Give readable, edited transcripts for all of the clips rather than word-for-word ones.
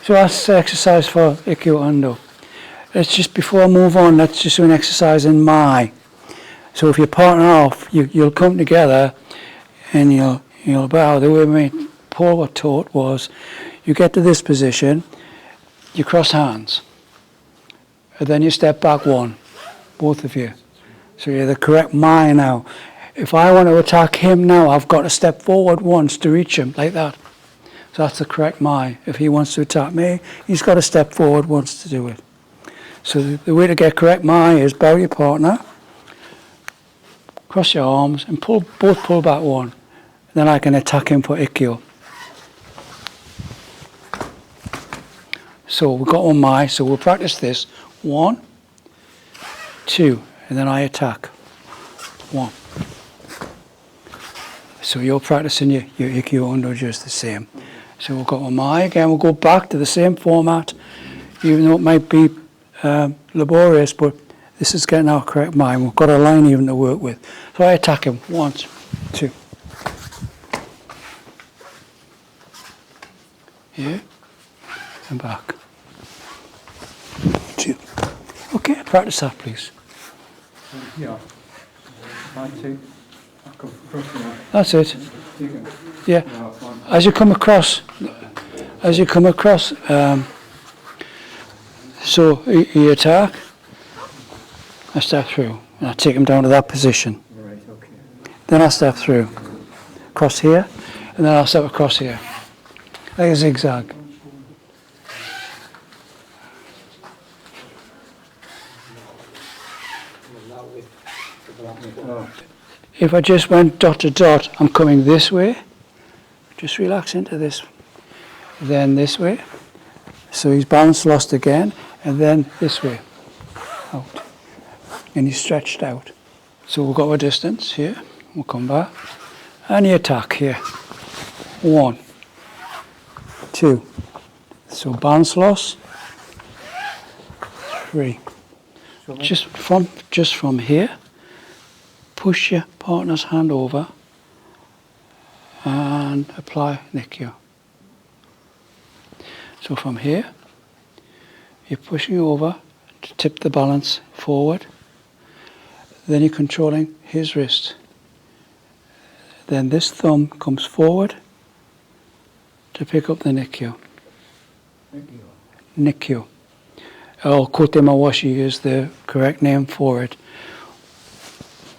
So that's the exercise for Ikkyo Undo. Let's just, before I move on, let's just do an exercise in Mai. So if you partner off, you'll come together and you'll bow. The way my Paul was taught was, you get to this position, you cross hands, and then you step back one, both of you. So you're the correct Mai now. If I want to attack him now, I've got to step forward once to reach him, like that. So that's the correct Mai. If he wants to attack me, he's got to step forward once to do it. So the way to get correct Mai is bow your partner, cross your arms, and both pull back one. Then I can attack him for Ikkyo. So we've got one Mai, so we'll practice this. 1, 2, and then I attack. 1. So you're practicing your Ikkyo Undo just the same. So we've got one Mai again. We'll go back to the same format, even though it might be laborious, but this is getting our correct Mai. We've got a line even to work with. So I attack him. 1, 2. Here and back. 2. Okay, practice that, please. Yeah. 1, 2. That's it. Yeah. As you come across, so you attack, I step through, and I take him down to that position. Right, okay. Then I step through, across here, and then I'll step across here, like a zigzag. If I just went dot to dot, I'm coming this way. Just relax into this. Then this way. So he's balance lost again. And then this way. Out. And he's stretched out. So we've got our distance here. We'll come back. And the attack here. 1, 2. So balance loss. 3. Just from here. Push your partner's hand over and apply nikyo. So from here, you're pushing over to tip the balance forward. Then you're controlling his wrist. Then this thumb comes forward to pick up the nikyo. Nikyo. Or kote mawashi is the correct name for it.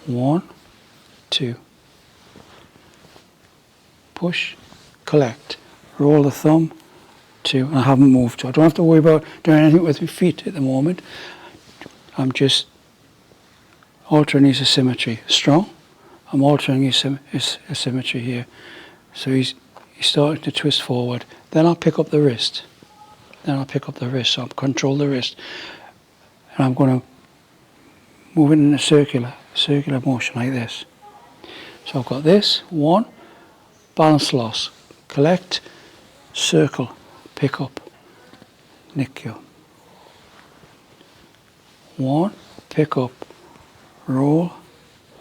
1, 2. Push, collect, roll the thumb, 2. And I haven't moved, so I don't have to worry about doing anything with my feet at the moment. I'm just altering his asymmetry. Strong, I'm altering his asymmetry here. So he's starting to twist forward. Then I'll pick up the wrist. So I'll control the wrist. And I'm going to move it in a circular motion like this. So I've got this, 1, balance loss, collect, circle, pick up, nikyo. 1, pick up, roll,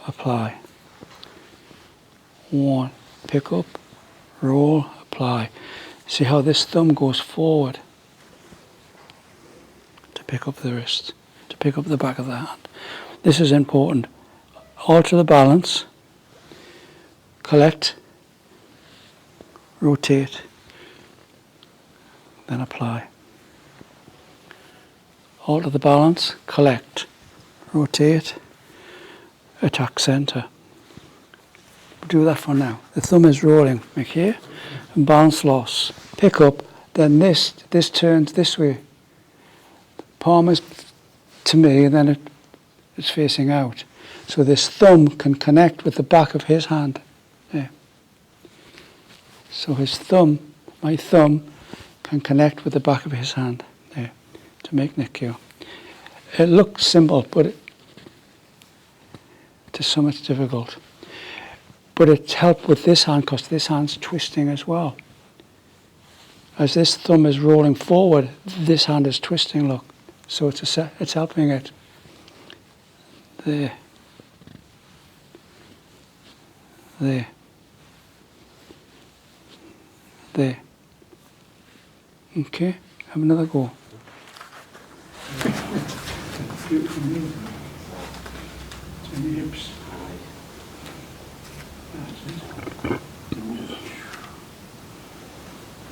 apply. 1, pick up, roll, apply. See how this thumb goes forward to pick up the wrist, to pick up the back of the hand. This is important. Alter the balance, collect, rotate, then apply. Alter the balance, collect, rotate, attack center. Do that for now. The thumb is rolling, like here, and balance loss. Pick up, then this turns this way. Palm is to me, and then it's facing out. So this thumb can connect with the back of his hand. There. So his thumb, my thumb, can connect with the back of his hand there to make nikyo. It looks simple, but it is so much difficult. But it's helped with this hand because this hand's twisting as well. As this thumb is rolling forward, this hand is twisting, look. So it's helping it. There. There. There. Okay. Have another go. Hips.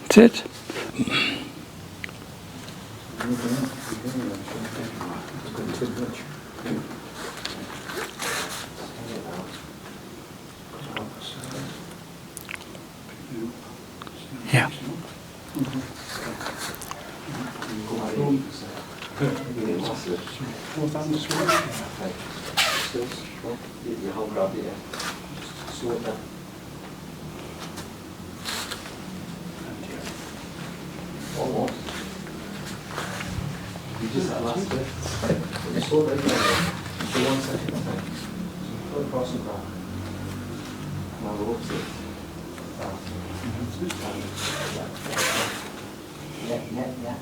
That's it. Yeah. You hold it up, yeah. Sort that. Almost. You just that last bit. You sort that again. For 1 second, okay. So put across the ground. Now go up to it. Yeah.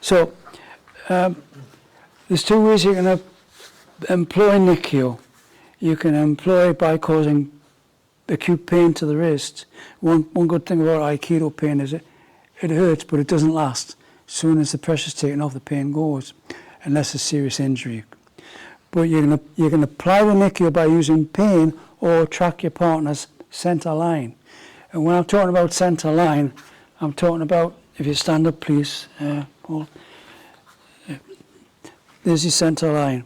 So, there's two ways you can employ nikyo. You can employ it by causing acute pain to the wrist. One good thing about Aikido pain is it hurts, but it doesn't last. As soon as the pressure's taken off, the pain goes, unless it's serious injury. But you can apply the nikyo by using pain or track your partner's center line. And when I'm talking about center line, I'm talking about, if you stand up please, Paul. There's your center line.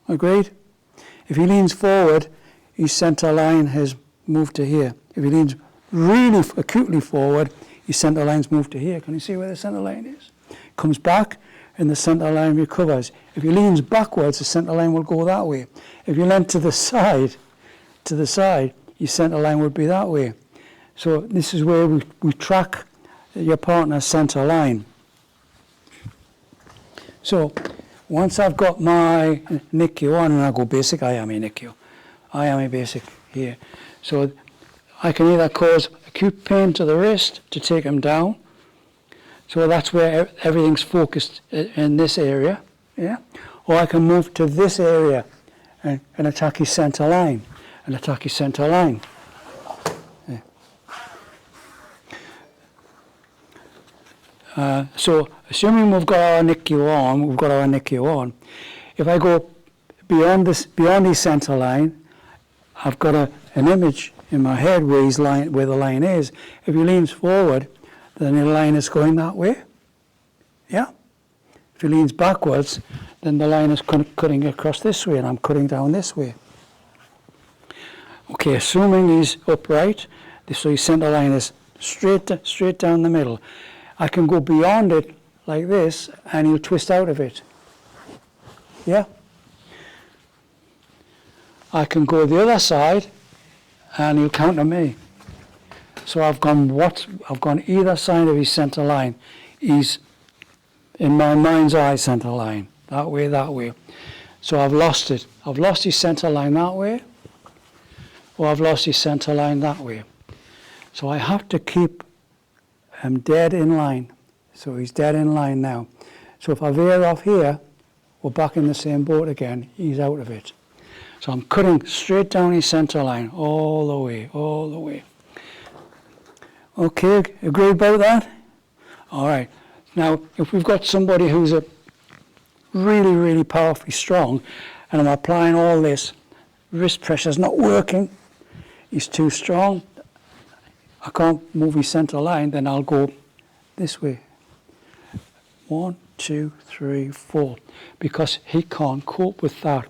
Agreed? If he leans forward, his center line has moved to here. If he leans really acutely forward, his center line's moved to here. Can you see where the center line is? Comes back and the center line recovers. If he leans backwards, the center line will go that way. If you lean to the side, your center line would be that way. So this is where we track your partner's center line. So once I've got my nikyo on, and I go basic, ayame nikyo. Ayame basic here. So I can either cause acute pain to the wrist to take him down. So that's where everything's focused in this area. Yeah? Or I can move to this area and attack his center line. Yeah. So assuming we've got our nikyo on, if I go beyond his center line, I've got an image in my head where the line is. If he leans forward, then the line is going that way. Yeah? If he leans backwards, then the line is cutting across this way, and I'm cutting down this way. Okay, assuming he's upright, so his center line is straight down the middle. I can go beyond it like this, and he'll twist out of it. Yeah? I can go the other side, and he'll counter me. So I've gone either side of his center line. He's in my mind's eye center line. That way. So I've lost it. I've lost his center line that way, or I've lost his center line that way. So I have to keep him dead in line. So he's dead in line now. So if I veer off here, we're back in the same boat again. He's out of it. So I'm cutting straight down his center line, all the way. Okay, agree about that? All right. Now, if we've got somebody who's a really, really powerfully strong, and I'm applying all this, wrist pressure's not working, he's too strong, I can't move his center line, then I'll go this way. 1, 2, 3, 4. Because he can't cope with that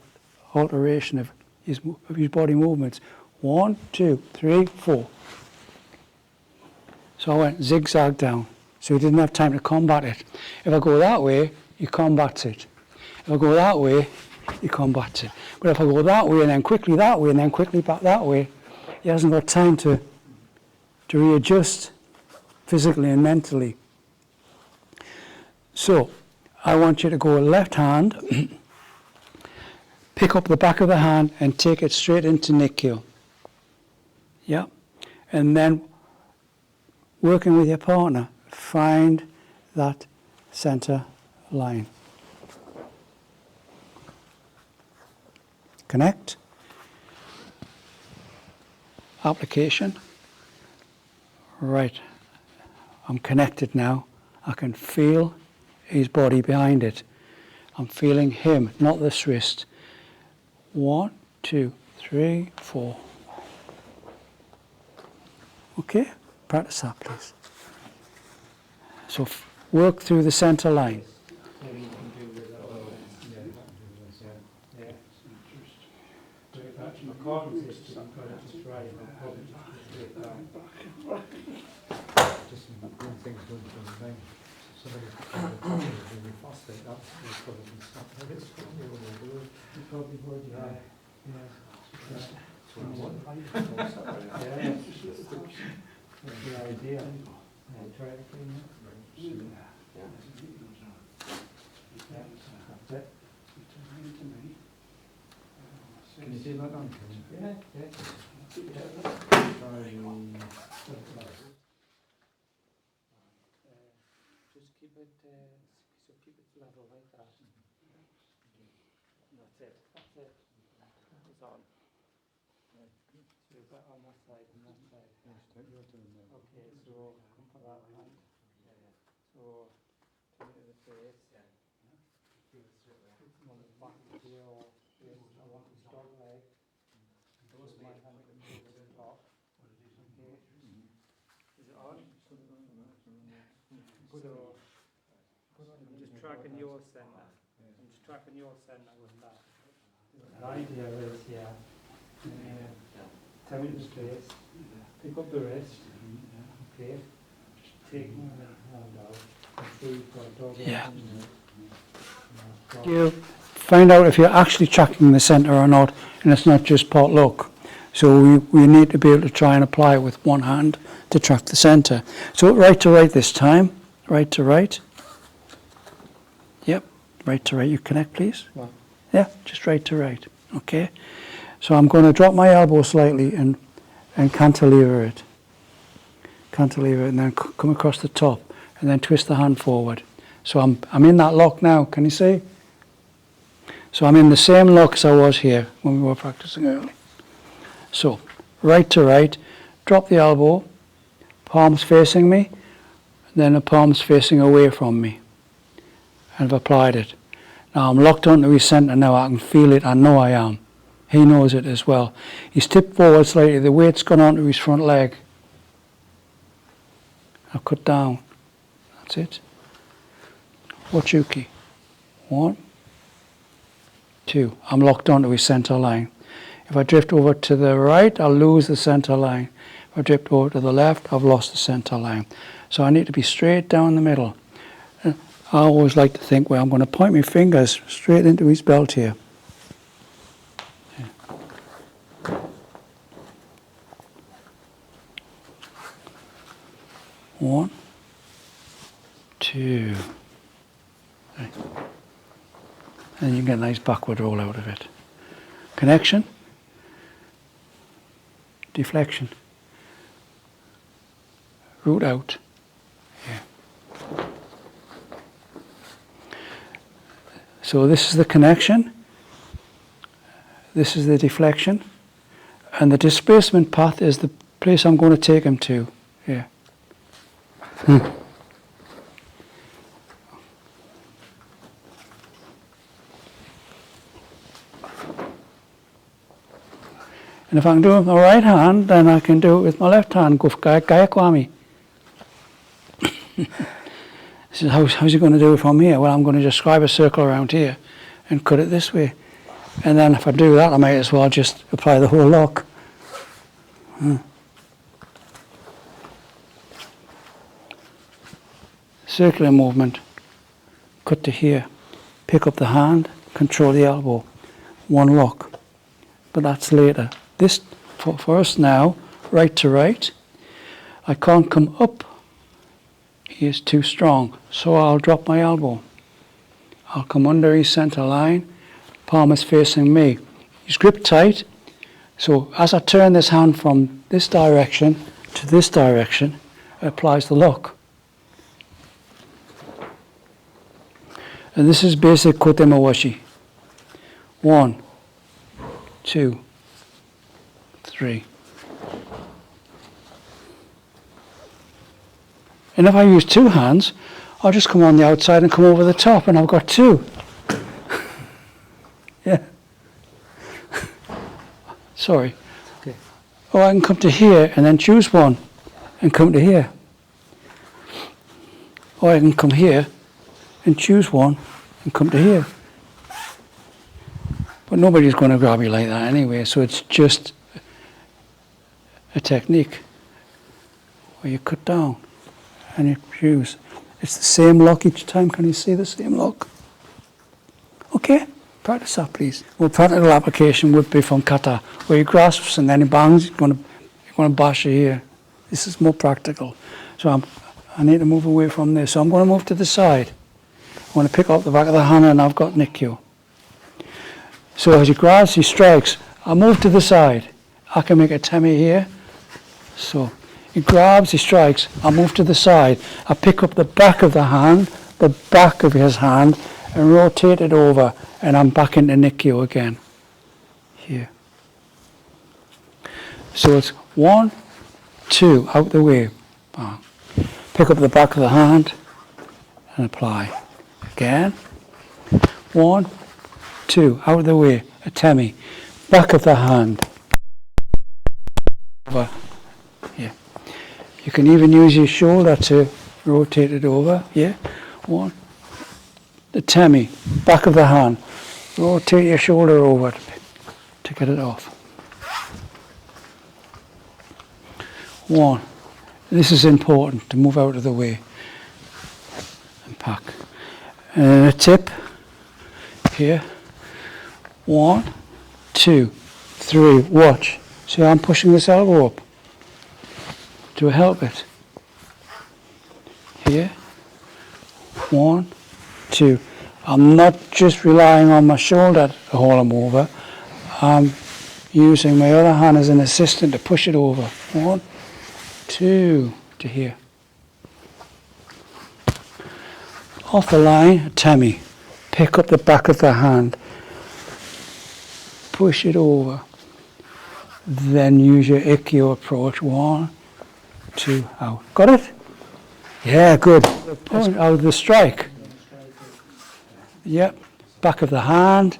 alteration of his body movements. 1, 2, 3, 4. So I went zigzag down. So he didn't have time to combat it. If I go that way, he combats it. If I go that way, he combats it. But if I go that way and then quickly that way and then quickly back that way, he hasn't got time to readjust physically and mentally. So I want you to go left hand, pick up the back of the hand and take it straight into nikyo. Yeah? And then working with your partner, find that center line. Connect. Application. Right, I'm connected now. I can feel his body behind it. I'm feeling him, not this wrist. 1, 2, 3, 4. Okay, practice that, please. So work through the center line. Maybe you can do with that. Yeah. So if that's my cognitive system, you've got to just try and probably just do it down. Just one thing's going from the mind. Somebody's really fast like that, they'll probably stop. It's probably what they'll do. You probably would, yeah. Yeah. That's the idea. Try it again. That's it. Can you see that on? Yeah. Just keep it, keep it level like that. That's it. It's on. So you've got on that side and that side. Okay, so come for that hand. So turn it to the face. It's on the back of your face. I want to start leg. So my hand can go to the top. Okay. Is it on? So I'm just tracking your center. I'm just tracking your center with that. The idea is, turn it to the face. Pick up the wrist. Okay. Take my hand out. And see you've got a dog. Yeah. You find out if you're actually tracking the center or not, and it's not just pot luck. So we need to be able to try and apply it with one hand to track the center. So right to right this time. Right to right. Yep. Right to right. You connect, please. What? Yeah, just right to right. Okay. So I'm going to drop my elbow slightly and cantilever it. Cantilever it and then come across the top and then twist the hand forward. So I'm in that lock now. Can you see? So I'm in the same lock as I was here when we were practicing earlier. So right to right, drop the elbow, palms facing me, then the palms facing away from me. And I've applied it. Now I'm locked onto his center now. I can feel it. I know I am. He knows it as well. He's tipped forward slightly. The weight's gone onto his front leg. I've cut down. That's it. Wachuki. 1, 2. I'm locked onto his center line. If I drift over to the right, I'll lose the center line. If I drift over to the left, I've lost the center line. So I need to be straight down the middle. I always like to think, well, I'm going to point my fingers straight into his belt here. One, 2. Right. And you can get a nice backward roll out of it. Connection. Deflection. Root out. Yeah. So this is the connection. This is the deflection. And the displacement path is the place I'm going to take him to. Yeah. And if I can do it with my right hand, then I can do it with my left hand. Go for Gaya Kwami. This is how's he going to do it from here? Well, I'm going to just scribe a circle around here and cut it this way. And then if I do that, I might as well just apply the whole lock. Circular movement. Cut to here. Pick up the hand, control the elbow. One lock. But that's later. This, for us now, right to right. I can't come up. He is too strong. So I'll drop my elbow. I'll come under his center line. Palm is facing me. He's gripped tight. So as I turn this hand from this direction to this direction, it applies the lock. And this is basic kote mawashi. 1, 2, 3. And if I use two hands, I'll just come on the outside and come over the top, and I've got two. Yeah. Sorry. Okay. Or I can come to here and then choose one and come to here. Or I can come here and choose one and come to here. But nobody's going to grab you like that anyway, so it's just a technique where you cut down and you choose. It's the same lock each time. Can you see the same lock? Okay, practice that, please. Well, practical application would be from kata, where he grasps and then he bangs. You're going to bash it here. This is more practical. So I need to move away from this. So I'm going to move to the side. I'm going to pick up the back of the hand, and I've got nikyo. So as he grabs, he strikes. I move to the side. I can make a temi here. So he grabs, he strikes. I move to the side. I pick up the back of the hand, the back of his hand, and rotate it over. And I'm back into nikyo again. Here. So it's 1, 2, out the way. Bang. Pick up the back of the hand and apply. Again. 1, 2, out of the way, a temi, back of the hand, over, yeah. You can even use your shoulder to rotate it over, yeah. 1, the temi, back of the hand, rotate your shoulder over to get it off. 1, this is important to move out of the way and pack. And a tip here. 1, 2, 3, watch. See how I'm pushing this elbow up to help it. Here. 1, 2. I'm not just relying on my shoulder to hold them over. I'm using my other hand as an assistant to push it over. 1, 2, to here. Off the line, temi. Pick up the back of the hand. Push it over. Then use your ikkyo approach. 1, 2, out. Got it? Yeah, good. Point out of the strike. Yep. Back of the hand.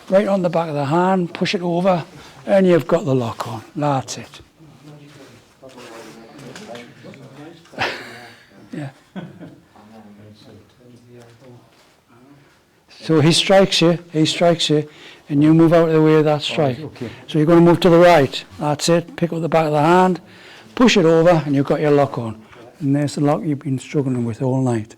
Right on the back of the hand. Push it over. And you've got the lock on. That's it. Yeah. So he strikes you, and you move out of the way of that strike. Okay. So you're going to move to the right. That's it. Pick up the back of the hand, push it over, and you've got your lock on. And there's the lock you've been struggling with all night.